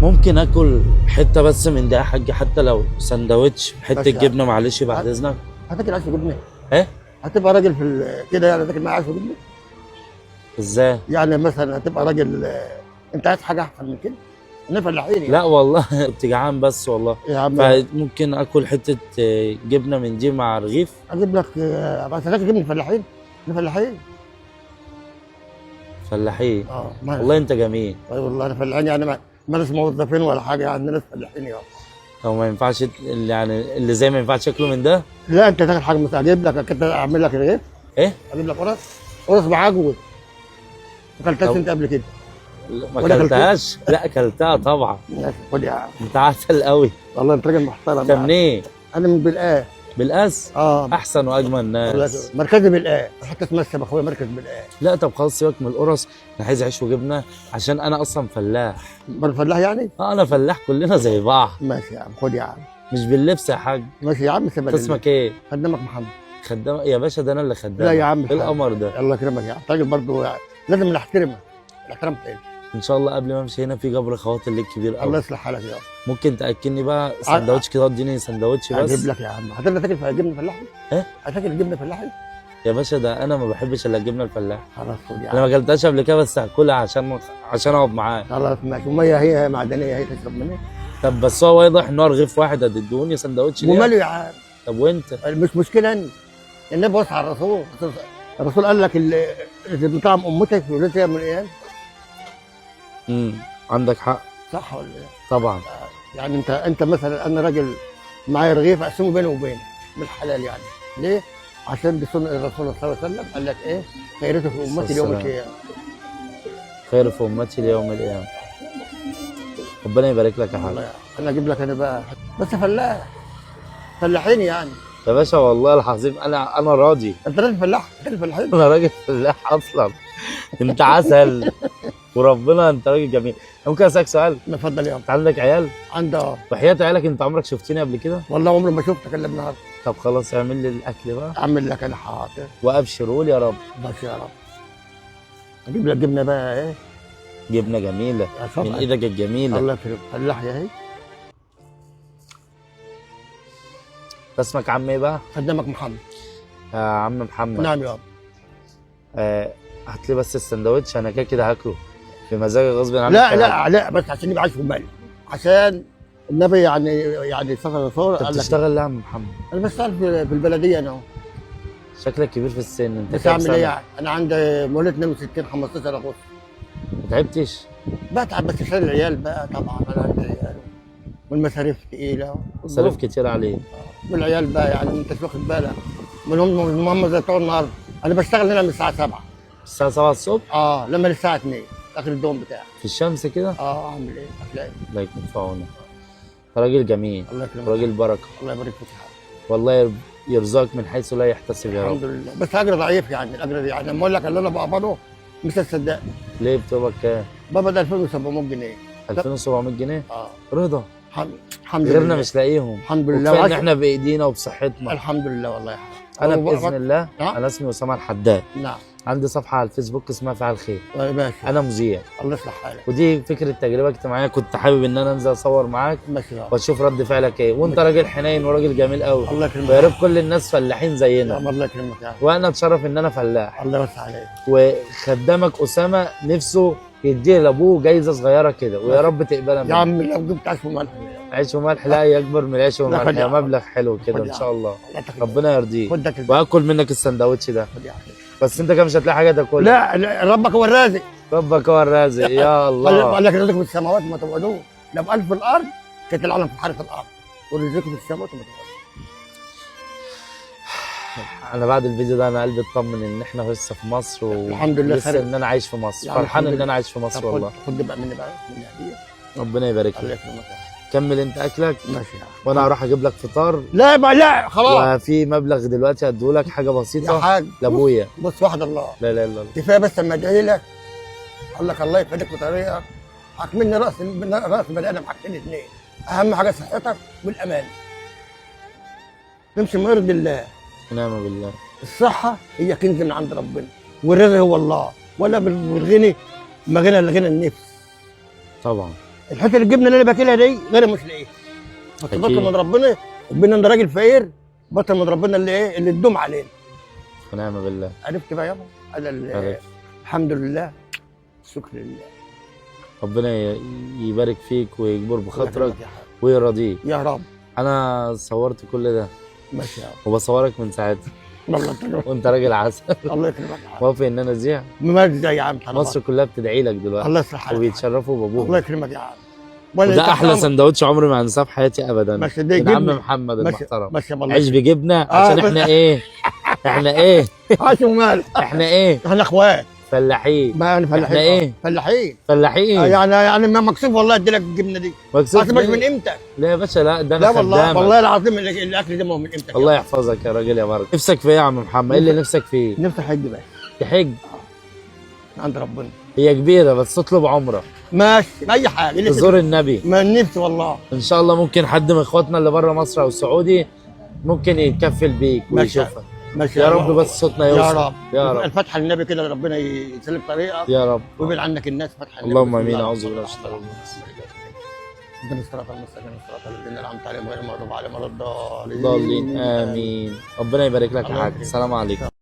ممكن اكل حته بس من ده يا حاج، حتى لو سندوتش حته بس جبنه معلش بعد اذنك. هتاكل عيش وجبنه؟ ايه هتبقى راجل كده يعني هتاكل معاه عيش وجبنه؟ ازاي؟ يعني مثلا هتبقى راجل انت عايز حاجه احسن من كده؟ انا فلاحين يعني. لا والله كنت جعان بس والله. يا عم فممكن اكل حته جبنه من دي مع رغيف. اجيب لك بس هتاكل جبنه فلاحين؟ احنا فلاحين. فلاحين. ما والله انت جميل. طيب والله انا فلاحين يعني ما ناس موظفين ولا حاجه يعني ناس فلاحين يعني. هو ما ينفعش يعني اللي زي ما ينفعش اكله من ده؟ لا انت تاكل حاجه مثلا اجيب لك كده اعمل لك رغيف. ايه؟ اجيب لك قرص بعجوه. ما اكلتهاش انت قبل كده؟ ما اكلتهاش؟ لا اكلتها طبعا. ماشي خد يا عم. انت عسل قوي. والله انت راجل محترم. انت منين؟ انا من بلقاه. بالقاس؟ احسن واجمل ناس. مركزي بالقاه، حتى تمثل اخويا مركز بالقاه. لا طب خلاص سيبك من القرص، انا عايز عيش وجبنه عشان انا اصلا فلاح. برضه فلاح يعني؟ انا فلاح كلنا زي بعض. ماشي يا عم خد يا عم. مش باللبس يا حاج. ماشي يا عم سيبك. اسمك ايه؟ خدامك محمد. خدامك يا باشا؟ ده انا اللي خدامك. لا يا عم ايه القمر ده؟ الله يكرمك يا عم. راجل برضه يعني لازم نحترمك. الاحترام حلو. ان شاء الله قبل ما امشي هنا في جبر خواطر ليك كبير قوي. الله يصلح حالك يا رب. ممكن تاكلني بقى سندوتش كده؟ اديني سندوتش بس. هجيب لك يا عم. هتقدر تاكل جبنه فلاحي؟ ايه؟ هتاكل جبنه فلاحي؟ يا باشا ده انا ما بحبش الا الجبنه الفلاحي. خلاص خد يا عم. انا ما اكلتهاش قبل كده بس هاكلها عشان اقعد معاك. خلاص ماشي. وميه هي معدنيه هي تشرب منها. طب بس هو واضح ان هو رغيف واحد هتدوني سندوتش ليه؟ وماله يا عم؟ طب وانت؟ مش مشكله اني النبي وصى على الرسول. الرسول قال لك اللي بطعم امتك ولدتها من ايام. عندك حق. صح ولا ايه؟ طبعا. يعني انت مثلا انا راجل معايا رغيف اقسمه بيني وبينك بالحلال يعني. ليه؟ عشان دي سنه الرسول صلى الله عليه وسلم قال لك ايه؟ خيرته في امتي ليوم القيامه. خير في امتي ليوم القيامه. ربنا يبارك لك يا حاج. انا اجيب لك انا بقى بس فلاح. فلاحين يعني. يا باشا والله العظيم انا راضي. انت راجل فلاح؟ راجل فلاحين؟ انا راجل فلاح اصلا. انت عسل وربنا انت راجل جميل. ممكن اسالك سؤال؟ اتفضل يا عم. انت عندك عيال؟ عندي وحياة عيالك انت عمرك شفتني قبل كده؟ والله عمري ما شفتك الا النهارده. طب خلاص اعمل لي الاكل بقى. اعمل لك انا حاضر. وابشروا لي يا رب. بس يا رب. اجيب لك جبنه بقى ايه؟ جبنه جميله من ايدك الجميله. الله يكرمك. فلاح يا هي. اسمك عم ايه بقى؟ خدامك محمد. يا عم محمد. نعم يا اب. هات لي بس السندوتش انا كده كده هاكله بمزاجي غصب عنك. لا بس عشان يبقى عيش وملح. عشان النبي يعني سفر الرسول قال لك. انت بتشتغل ليه يا عم محمد؟ انا بشتغل في البلديه انا اهو. شكلك كبير في السن. انت بس اعمل ايه يعني؟ انا عندي مولد 62 15 اغسطس. ما تعبتش؟ بتعب بس عشان العيال بقى طبعا انا عندي عيال والمصاريف ثقيله. مصاريف كتير عليك. والعيال بقى يعني انت مش واخد بالك هم زي بتوع النهارده. انا بشتغل هنا من الساعه 7. الساعه 7 الصبح؟ لما للساعه 2 اخر الدوم بتاعي. في الشمس كده؟ اعمل ايه؟ هتلاقي. الله يكون في عونك. راجل جميل. الله يكرمك. راجل بركه. الله يبارك فيك يا حبيبي. والله يرزقك من حيث لا يحتسب يا رب. الحمد لله. بس اجر ضعيف يعني. الاجر دي يعني لما اقول لك اللي انا بقبضه مش هتصدقني. ليه بتقبض كام؟ بقبض 2700 جنيه. 2700 جنيه؟ رضا. الحمد لله. غيرنا مش لاقيهم. الحمد لله. وكفايه ان احنا بايدينا وبصحتنا. الحمد لله والله يا حبيبي. انا باذن الله انا اسمي اسامه الحداد. نعم. عندي صفحه على الفيسبوك اسمها فعل خير. ماشي. انا مذيع. الله يصلح حالك. ودي فكره تجربه اجتماعيه كنت حابب ان انا انزل اصور معاك. ماشي. واشوف رد فعلك ايه. وانت راجل حنين وراجل جميل قوي. الله يكرمك. ويا ريت كل الناس فلاحين زينا. الله يكرمك يا وانا اتشرف ان انا فلاح. الله يوسع عليك. وخدامك اسامه نفسه يديه لابوه جايزه صغيره كده ويا رب تقبلها منه. يا عم لو جبت عيش وملح. عيش وملح لا يكبر من العيش والملح. يا مبلغ حلو كده ان شاء الله. ربنا يرضيك. واكل منك السندوتش ده. بس انت كده مش هتلاقي حاجه تاكلها. لا ربك هو الرازق. ربك هو الرازق يا الله. قال لك رزقكم في السماوات ما توعدوه. لو قال في الارض كانت العالم في حرف الارض. ورزقكم في السماوات ما توعدوه. انا بعد الفيديو ده انا قلبي اطمن ان احنا لسه في مصر الحمد لله. لسه ان انا عايش في مصر. فرحان ان انا عايش في مصر والله. خد بقى مني بقى من الهديه. ربنا يبارك لك. الله يكرمك. كمل انت اكلك. ماشي. وانا هروح اجيب لك فطار. لا خلاص. وفي مبلغ دلوقتي هديهولك حاجه بسيطه يا حاج لابويا. بص وحد الله. لا لا لا كفايه بس لما ادعي لك اقول لك الله يفيدك بطريقه حاكمني راس بني ادم حاجتين اثنين. اهم حاجه صحتك والامان. تمشي ما يرضي الله. ونعم بالله. الصحه هي كنز من عند ربنا والرزق هو الله. ولا بالغني ما غنى الا غنى النفس. طبعا. الحته الجبنه اللي انا باكلها دي غير مش لاقيها. بس أكيد. بطل من ربنا، ربنا انا راجل فقير، بطل من ربنا اللي ايه اللي تدوم علينا. ونعم بالله. عرفت بقى يابا؟ انا عرفت. الحمد لله، شكر لله. ربنا يبارك فيك ويجبر بخاطرك الله يكرمك يا حبيبي. ويرضيك. يا رب. انا صورت كل ده ماشي يا رب. وبصورك من ساعتها والله يكرمك. وانت راجل عسل. الله يكرمك يا حبيبي. موافق ان انا اذيع؟ ماشي يا عم حرام. مصر كلها بتدعي لك دلوقتي الله يصلح حالك. وبيتشرفوا الله بابوهم. يكرمك يا عم. وده احلى سندوتش عمري ما هنساه في حياتي ابدا. ماشي ده من عم جبنة. محمد ماشي المحترم. ماشي والله. عيش بجبنه عشان احنا ايه؟ احنا ايه؟ عاش ومال. احنا ايه؟ احنا اخوات. فلاحين. ما انا فلاحين. احنا ايه؟ فلاحين. فلاحين. يعني ما مكسوف والله ادي لك الجبنه دي. مكسوف مش من امتى؟ لا يا باشا، لا ده لا انا والله خدامك. والله العظيم الاكل ده ما هو من امتى. الله يحفظك يا راجل يا بركه. نفسك في ايه يا عم محمد؟ ايه اللي نفسك فيه؟ نفسي حج بس تحج؟ عند ربنا. هي كبيره بس تطلب عمره. ماشي اي حاجه. تزور النبي. ما نفسي والله. ان شاء الله ممكن حد من اخواتنا اللي بره مصر او السعودي ممكن يتكفل بيك ماشي. ويشوفك. ماشي يا رب بس صوتنا يوصل. يا رب. يا رب. الفتحه للنبي كده ربنا يسلم طريقك يا رب. ويبعد عنك الناس. فتحه اللهم امين. اعوذ بالله من الشيطان الرجيم. اهدنا الصراط المستقيم صراط الذين انعمت عليهم غير المغضوب عليهم ولا الضالين. ضالين. امين. ربنا يبارك لك يا حاج. السلام عليكم.